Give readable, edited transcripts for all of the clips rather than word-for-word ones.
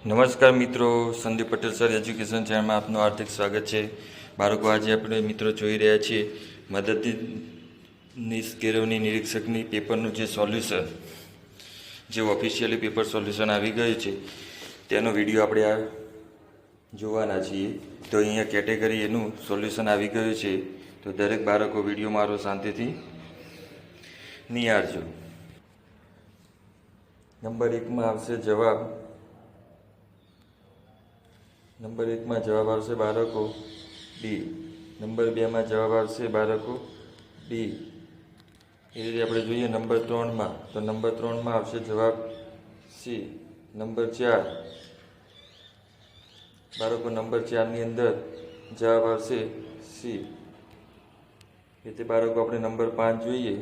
નમસ્કાર મિત્રો, Sandeep Patel sir education ચેનલમાં આપનું હાર્દિક સ્વાગત છે. બાળકો, આજે આપણે મિત્રો જોઈ રહ્યા છીએ મદદનીશ કેળવણી નિરીક્ષકની પેપરનું જે સોલ્યુશન, જે ઓફિશિયલી પેપર સોલ્યુશન આવી ગયું છે તેનો વિડીયો આપણે આ જોવાના છીએ. તો અહીંયા કેટેગરી એનું સોલ્યુશન આવી ગયું છે, તો દરેક બાળકો વિડીયો મારો શાંતિથી નિહાળજો. નંબર 1માં આવશે જવાબ. નંબર 1માં જવાબ આવશે બાળકો ડી. નંબર 2માં જવાબ આવશે બાળકો ડી. એ રીતે આપણે જોઈએ નંબર 3માં, તો નંબર 3માં આવશે જવાબ સી. નંબર 4 બાળકો, નંબર 4ની અંદર જવાબ આવશે સી. એ રીતે બાળકો આપણે નંબર 5 જોઈએ,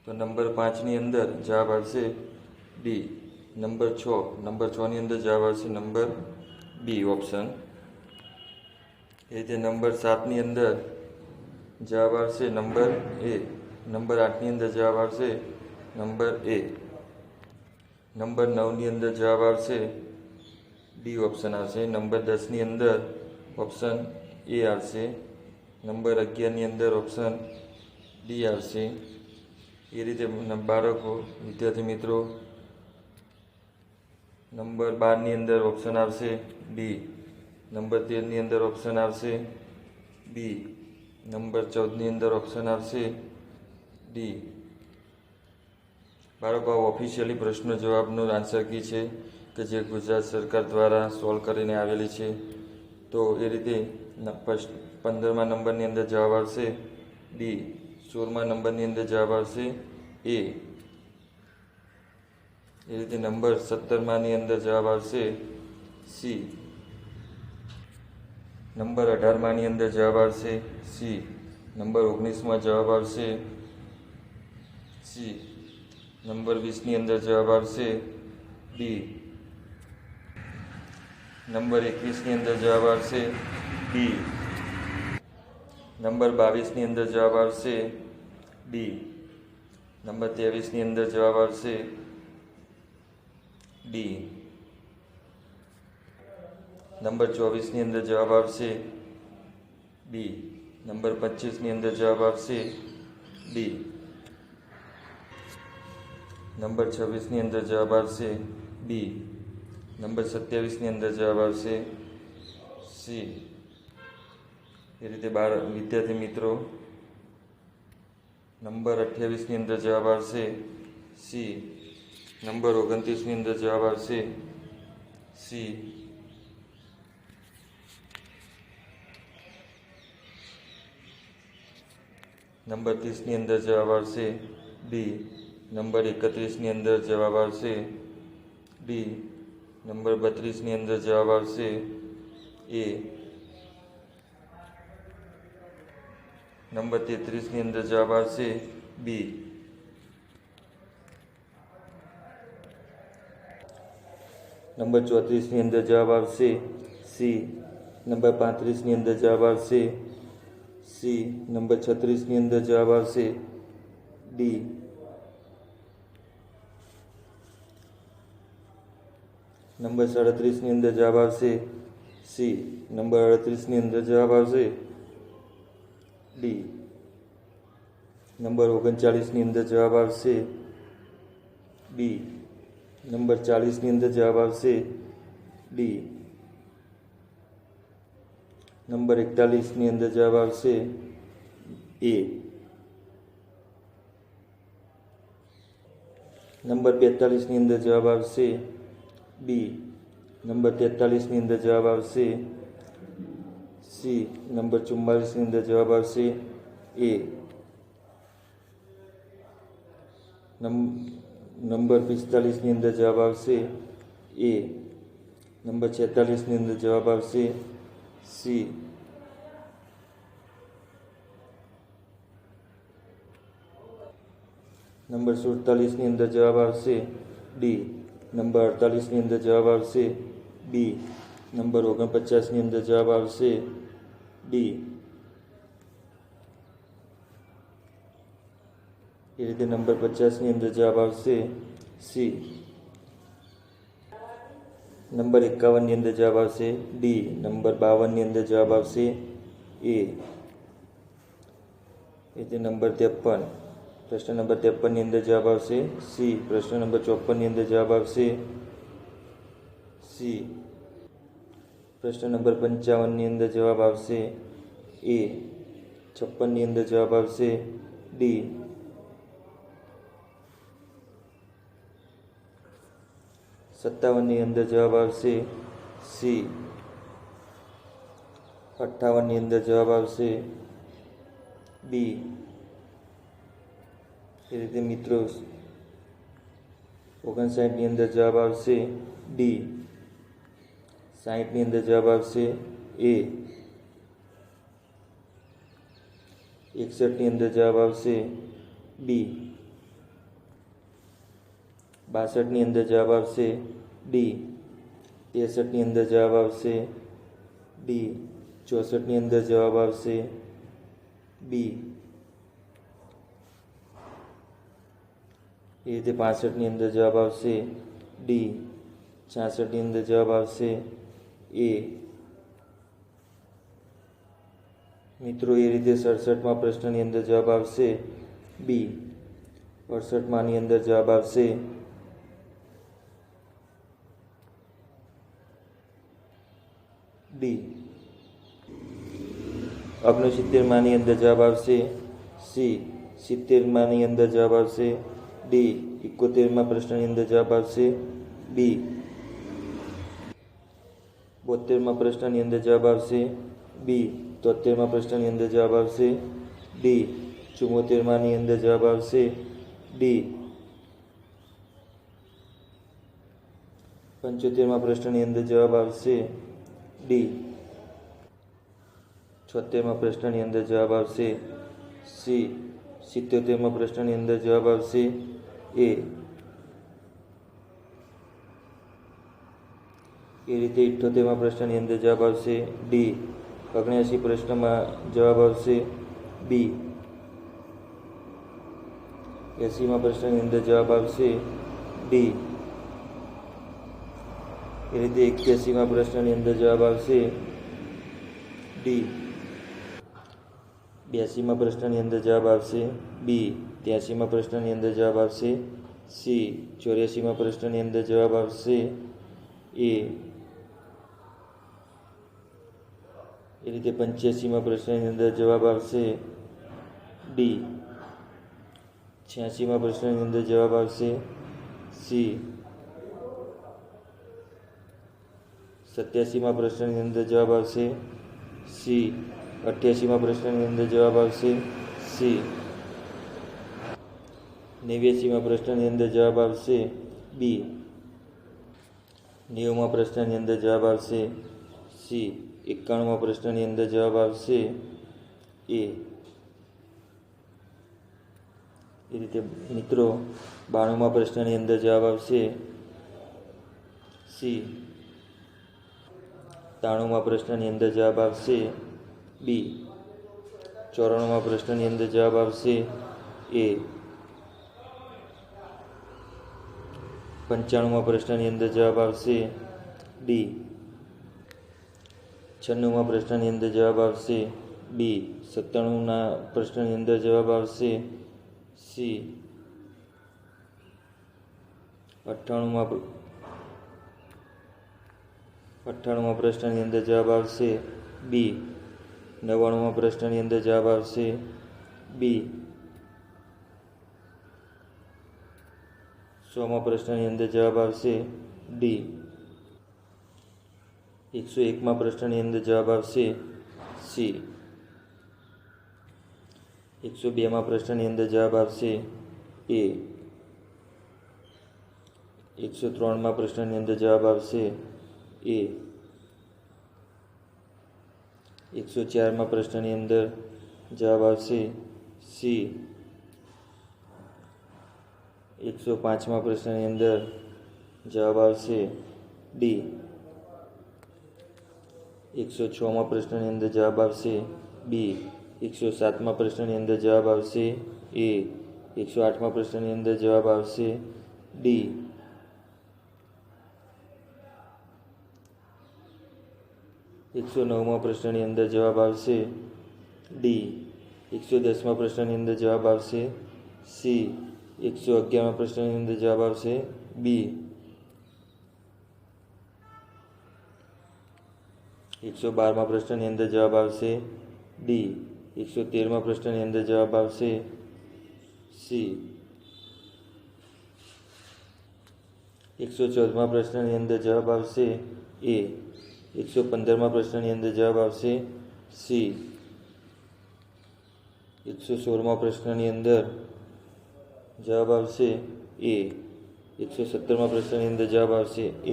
તો નંબર 5ની અંદર જવાબ આવશે ડી. નંબર 6ની અંદર જવાબ આવશે નંબર બી ઓપ્શન. એ રીતે નંબર 7ની અંદર જવાબ આવશે નંબર એ. નંબર 8ની અંદર જવાબ આવશે નંબર એ. નંબર 9ની અંદર જવાબ આવશે ડી ઓપ્શન આવશે. નંબર 10ની અંદર ઓપ્શન એ આવશે. નંબર 11ની અંદર ઓપ્શન ડી આવશે. એ રીતે બાળકો, વિદ્યાર્થી મિત્રો, નંબર 12ની અંદર ઓપ્શન આવશે ડી. નંબર 13ની અંદર ઓપ્શન આવશે બી. નંબર 14ની અંદર ઓપ્શન આવશે ડી. બાળકો, આ ઓફિશિયલી પ્રશ્નો જવાબનો આન્સર કી છે કે જે ગુજરાત સરકાર દ્વારા સોલ્વ કરીને આવેલી છે. તો એ રીતે 15મા નંબરની અંદર જવાબ આવશે ડી. 16મા નંબરની અંદર જવાબ આવશે એ. એ રીતે નંબર 17માની અંદર જવાબ આવશે સી. નંબર 18માની અંદર જવાબ આવશે સી. નંબર 19માં જવાબ આવશે સી. નંબર 20ની અંદર જવાબ આવશે ડી. નંબર 21ની અંદર જવાબ આવશે ડી. નંબર 22ની અંદર જવાબ આવશે ડી. નંબર 23ની અંદર જવાબ આવશે ડી. નંબર 24ની અંદર જવાબ આવશે બી. નંબર 25ની અંદર જવાબ આવશે ડી. નંબર 26ની અંદર જવાબ આવશે બી. નંબર 27ની અંદર જવાબ આવશે સી. એ રીતે વિદ્યાર્થી મિત્રો, નંબર 28ની અંદર જવાબ આવશે સી. નંબર 29ની અંદર જવાબ આવશે સી. નંબર 30ની અંદર જવાબ આવશે બી. નંબર 31ની અંદર જવાબ આવશે ડી. નંબર 32ની અંદર જવાબ આવશે એ. નંબર 33ની અંદર જવાબ આવશે બી. નંબર 34ની અંદર જવાબ આવશે સી. નંબર 35ની અંદર જવાબ આવશે સી. નંબર 36ની અંદર જવાબ આવશે ડી. નંબર 37ની અંદર જવાબ આવશે સી. નંબર 38ની અંદર જવાબ આવશે ડી. નંબર 39ની અંદર જવાબ આવશે બી. નંબર 40ની અંદર જવાબ આવશે ડી. નંબર 41ની અંદર જવાબ આવશે એ. નંબર 42ની અંદર જવાબ આવશે બી. નંબર 43ની અંદર જવાબ આવશે સી. નંબર 44ની અંદર જવાબ આવશે એ. નંબર 45ની અંદર જવાબ આવશે એ. નંબર 46ની અંદર જવાબ આવશે સી. નંબર 47ની અંદર જવાબ આવશે ડી. નંબર 48ની અંદર જવાબ આવશે બી. નંબર 49ની અંદર જવાબ આવશે ડી. એ રીતે નંબર 50ની અંદર જવાબ આવશે સી. નંબર 51ની અંદર જવાબ આવશે ડી. નંબર 52ની અંદર જવાબ આવશે એ. રીતે નંબર 53, પ્રશ્ન નંબર 53ની અંદર જવાબ આવશે સી. પ્રશ્ન નંબર 54ની અંદર જવાબ આવશે સી. પ્રશ્ન નંબર 55ની અંદર જવાબ આવશે એ. 56ની અંદર જવાબ આવશે ડી. 57ની અંદર જવાબ આવશે સી. 58ની અંદર જવાબ આવશે બી. એ રીતે મિત્રો 59ની અંદર જવાબ આવશે ડી. 60ની અંદર જવાબ આવશે એ. 61ની અંદર જવાબ આવશે બી. 62ની અંદર જવાબ આવશે ડી. 63ની અંદર જવાબ આવશે ડી. 64ની અંદર જવાબ આવશે બી. એ રીતે 65ની અંદર જવાબ આવશે ડી. 66ની અંદર જવાબ આવશે એ. મિત્રો એ રીતે 67મા પ્રશ્નની અંદર જવાબ આવશે બી. 68માની અંદર જવાબ આવશે ડી. 69માની અંદર જવાબ આવશે સી. 70માની અંદર જવાબ આવશે ડી. 71મા પ્રશ્નની અંદર જવાબ આવશે બી. 72મા પ્રશ્નની અંદર જવાબ આવશે બી. 73મા પ્રશ્નની અંદર જવાબ આવશે ડી. 74માની અંદર જવાબ આવશે ડી. 75મા પ્રશ્નની અંદર જવાબ આવશે ડી. 76મા પ્રશ્નની અંદર જવાબ આવશે સી. 77મા પ્રશ્નની અંદર જવાબ આવશે એ. એ રીતે 78મા પ્રશ્નની અંદર જવાબ આવશે ડી. 79 પ્રશ્નમાં જવાબ આવશે બી. 80મા પ્રશ્નની અંદર જવાબ આવશે ડી. એ રીતે 81મા પ્રશ્નની અંદર જવાબ આવશે ડી. 82મા પ્રશ્નની અંદર જવાબ આવશે બી. 83મા પ્રશ્નની અંદર જવાબ આવશે સી. 84મા પ્રશ્નની અંદર જવાબ આવશે એ. એ રીતે 85મા પ્રશ્નની અંદર જવાબ આવશે ડી. 86મા પ્રશ્નની અંદર જવાબ આવશે સી. 87મા પ્રશ્નની અંદર જવાબ આવશે સી. 88મા પ્રશ્નની અંદર જવાબ આવશે સી. 89મા પ્રશ્નની અંદર જવાબ આવશે બી. 90મા પ્રશ્નની અંદર જવાબ આવશે સી. 91મા પ્રશ્નની અંદર જવાબ આવશે એ. એ રીતે મિત્રો 92મા પ્રશ્નની અંદર જવાબ આવશે સી. 93મા પ્રશ્નની અંદર જવાબ આવશે બી. 94મા પ્રશ્નની અંદર જવાબ આવશે એ. 95મા પ્રશ્નની અંદર જવાબ આવશે ડી. 96મા પ્રશ્નની અંદર જવાબ આવશે બી. 97ના પ્રશ્નની અંદર જવાબ આવશે સી. 98મા પ્રશ્નની અંદર જવાબ આવશે બી. 99મા પ્રશ્નની અંદર જવાબ આવશે બી. 100મા પ્રશ્નની અંદર જવાબ આવશે ડી. 101મા પ્રશ્નની અંદર જવાબ આવશે સી. 102મા પ્રશ્નની અંદર જવાબ આવશે એ. 103મા પ્રશ્નની અંદર જવાબ આવશે એ. 104મા પ્રશ્નની અંદર જવાબ આવશે સી. 105મા પ્રશ્નની અંદર જવાબ આવશે ડી. 106મા પ્રશ્નની અંદર જવાબ આવશે બી. 107મા પ્રશ્નની અંદર જવાબ આવશે એ. 108મા પ્રશ્નની અંદર જવાબ આવશે ડી. 109માં પ્રશ્નની અંદર જવાબ આવશે ડી. 110માં પ્રશ્નની અંદર જવાબ આવશે સી. 111માં પ્રશ્નની અંદર જવાબ આવશે બી. 112માં પ્રશ્નની અંદર જવાબ આવશે ડી. 113માં પ્રશ્નની અંદર જવાબ આવશે સી. 114માં પ્રશ્નની અંદર જવાબ આવશે એ. 115માં પ્રશ્નની અંદર જવાબ આવશે સી. 116માં પ્રશ્નની અંદર જવાબ આવશે એ. 117માં પ્રશ્નની અંદર જવાબ આવશે એ.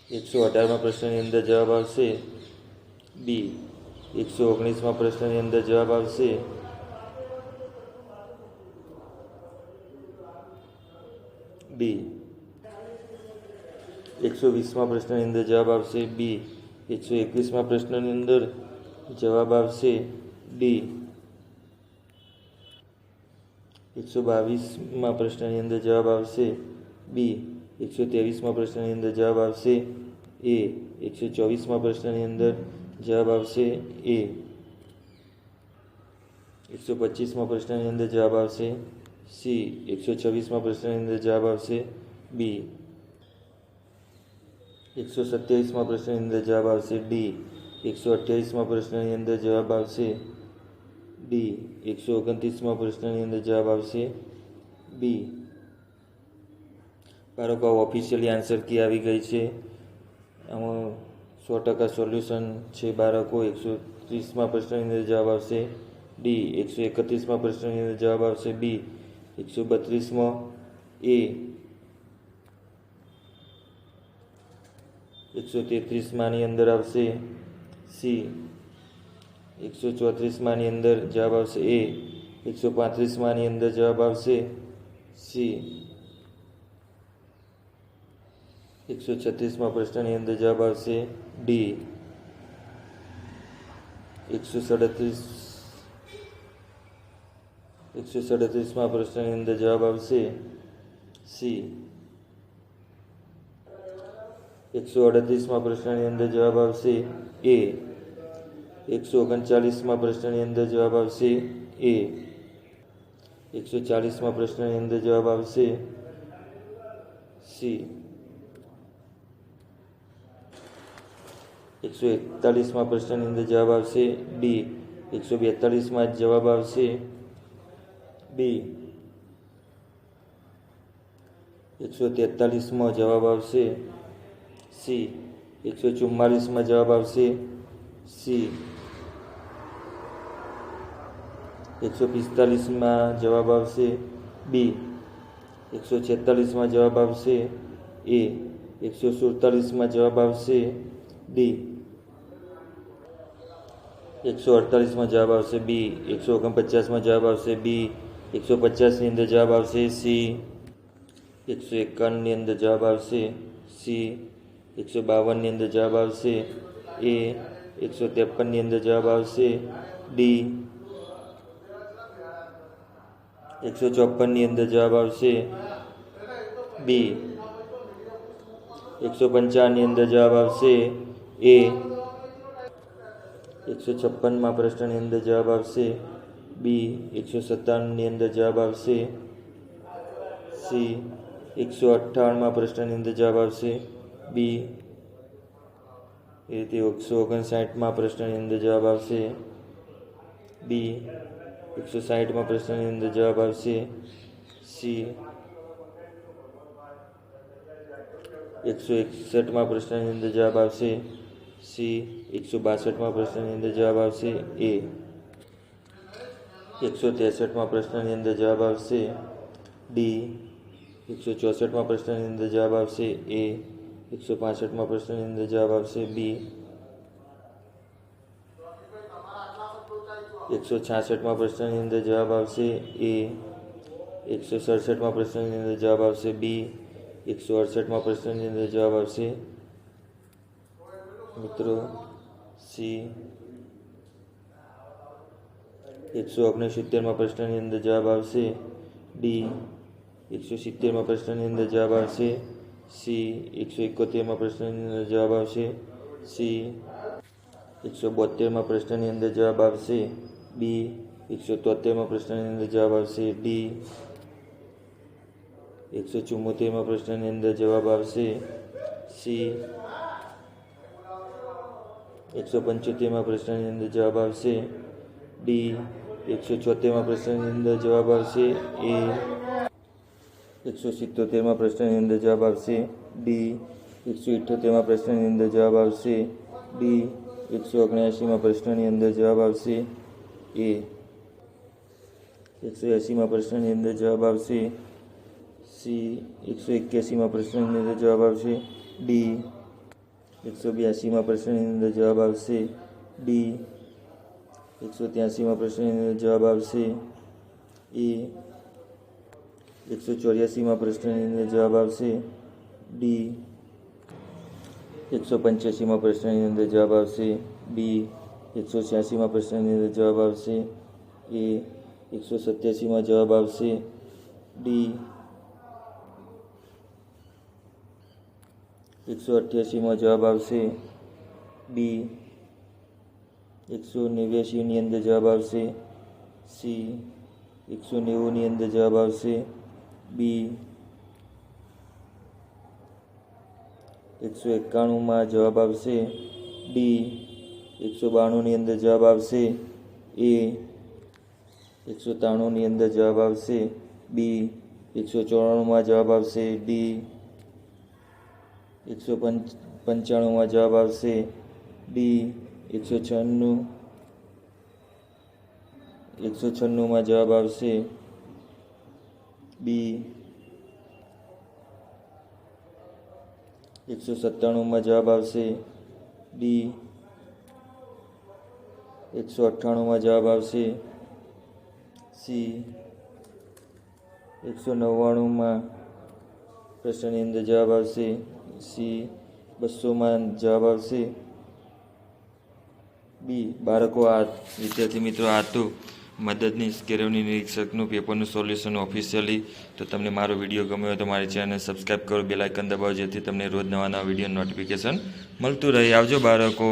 118માં પ્રશ્નની અંદર જવાબ આવશે બી. 119માં પ્રશ્નની અંદર જવાબ આવશે બી. 120માં પ્રશ્નની અંદર જવાબ આવશે બી. 121માં પ્રશ્નની અંદર જવાબ આવશે ડી. 122માં પ્રશ્નની અંદર જવાબ આવશે બી. 123માં પ્રશ્નની અંદર જવાબ આવશે એ. 124માં પ્રશ્નની અંદર જવાબ આવશે એ. 125માં પ્રશ્નની અંદર જવાબ આવશે સી. 126માં પ્રશ્નની અંદર જવાબ આવશે બી. 127માં પ્રશ્નની અંદર જવાબ આવશે ડી. 128માં પ્રશ્નની અંદર જવાબ આવશે ડી. 129માં પ્રશ્નની અંદર જવાબ આવશે બી. બાળકો ઓફિશિયલી આન્સર કી આવી ગઈ છે. આમાં 100% સોલ્યુશન છે બાળકો. 130માં પ્રશ્નની અંદર જવાબ આવશે ડી. 131માં પ્રશ્નની અંદર જવાબ આવશે બી. 132માં એ. 133માની અંદર આવશે સી. 134માની અંદર જવાબ આવશે એ. 135માની અંદર જવાબ આવશે સી. 136માં પ્રશ્નની અંદર જવાબ આવશે ડી. 137માં પ્રશ્નની અંદર જવાબ આવશે સી. 138માં પ્રશ્નની અંદર જવાબ આવશે એ. 139માં પ્રશ્નની અંદર જવાબ આવશે એ. 140માં પ્રશ્નની અંદર જવાબ આવશે સી. 141માં પ્રશ્નની અંદર જવાબ આવશે ડી. 142માં જવાબ આવશે બી. 143માં જવાબ આવશે સી. 144માં જવાબ આવશે સી. 145માં જવાબ આવશે બી. 146માં જવાબ આવશે એ. 147માં જવાબ આવશે ડી. 148માં જવાબ આવશે બી. 149માં જવાબ આવશે બી. 150ની અંદર જવાબ આવશે સી. 151ની અંદર જવાબ આવશે સી. 152ની અંદર જવાબ આવશે એ. 153ની અંદર જવાબ આવશે ડી. 154ની અંદર જવાબ આવશે બી. 155ની અંદર જવાબ આવશે એ. 156માં પ્રશ્નની અંદર જવાબ આવશે બી. 157ની અંદર જવાબ આવશે સી. 158માં પ્રશ્નની અંદર જવાબ આવશે બી. એ રીતે 159માં પ્રશ્નની અંદર જવાબ આવશે બી. 160માં પ્રશ્નની અંદર જવાબ આવશે સી. 161માં પ્રશ્નની અંદર જવાબ આવશે સી. 162માં પ્રશ્નની અંદર જવાબ આવશે એ. 163માં પ્રશ્નની અંદર જવાબ આવશે ડી. 164માં પ્રશ્નની અંદર જવાબ આવશે એ. 165માં પ્રશ્નની અંદર જવાબ આવશે બી. 166માં પ્રશ્નની અંદર જવાબ આવશે એ. 167માં પ્રશ્નની અંદર જવાબ આવશે બી. 168માં પ્રશ્નની અંદર જવાબ આવશે મિત્રો સી. 169માં પ્રશ્નની અંદર જવાબ આવશે ડી. 170માં પ્રશ્નની અંદર જવાબ આવશે સી 171માં પ્રશ્નની અંદર જવાબ આવશે સી 172માં પ્રશ્નની અંદર જવાબ આવશે બી 173માં પ્રશ્નની અંદર જવાબ આવશે ડી 174માં પ્રશ્નની અંદર જવાબ આવશે સી 175માં પ્રશ્નની અંદર જવાબ આવશે ડી 176માં પ્રશ્નની અંદર જવાબ આવશે એ 177માં પ્રશ્નની અંદર જવાબ આવશે ડી 178માં પ્રશ્નની અંદર જવાબ આવશે ડી 179માં પ્રશ્નની અંદર જવાબ આવશે એ 180માં પ્રશ્નની અંદર જવાબ આવશે સી 181માં પ્રશ્નની અંદર જવાબ આવશે ડી 182માં પ્રશ્નની અંદર જવાબ આવશે ડી 183માં પ્રશ્નની અંદર જવાબ આવશે એ 184માં પ્રશ્નની અંદર જવાબ આવશે ડી 185માં પ્રશ્નની અંદર જવાબ આવશે બી 186માં પ્રશ્નની અંદર જવાબ આવશે એ 187માં જવાબ આવશે ડી 188માં જવાબ આવશે બી 189ની અંદર જવાબ આવશે સી 190ની અંદર જવાબ આવશે બી 191માં જવાબ આવશે ડી 192ની અંદર જવાબ આવશે એ 193ની અંદર જવાબ આવશે બી 194માં જવાબ આવશે ડી 195માં જવાબ આવશે ડી 196માં જવાબ આવશે બી 197માં જવાબ આવશે ડી 198માં જવાબ આવશે સી 199માં પ્રશ્નની અંદર જવાબ આવશે સી 200માં જવાબ આવશે બી. બાળકો, આ વિદ્યાર્થી મિત્રો આ હતું મદદનીશ કે રેવન્યુ નિરીક્ષકનું પેપરનું સોલ્યુશન ઓફિશિયલી. તો તમને મારો વિડીયો ગમ્યો હોય તો મારી ચેનલ સબસ્ક્રાઈબ કરો, બેલ આઇકન દબાવો, જેથી તમને રોજ નવા વિડીયો નોટિફિકેશન મળતું રહે. આવજો બાળકો.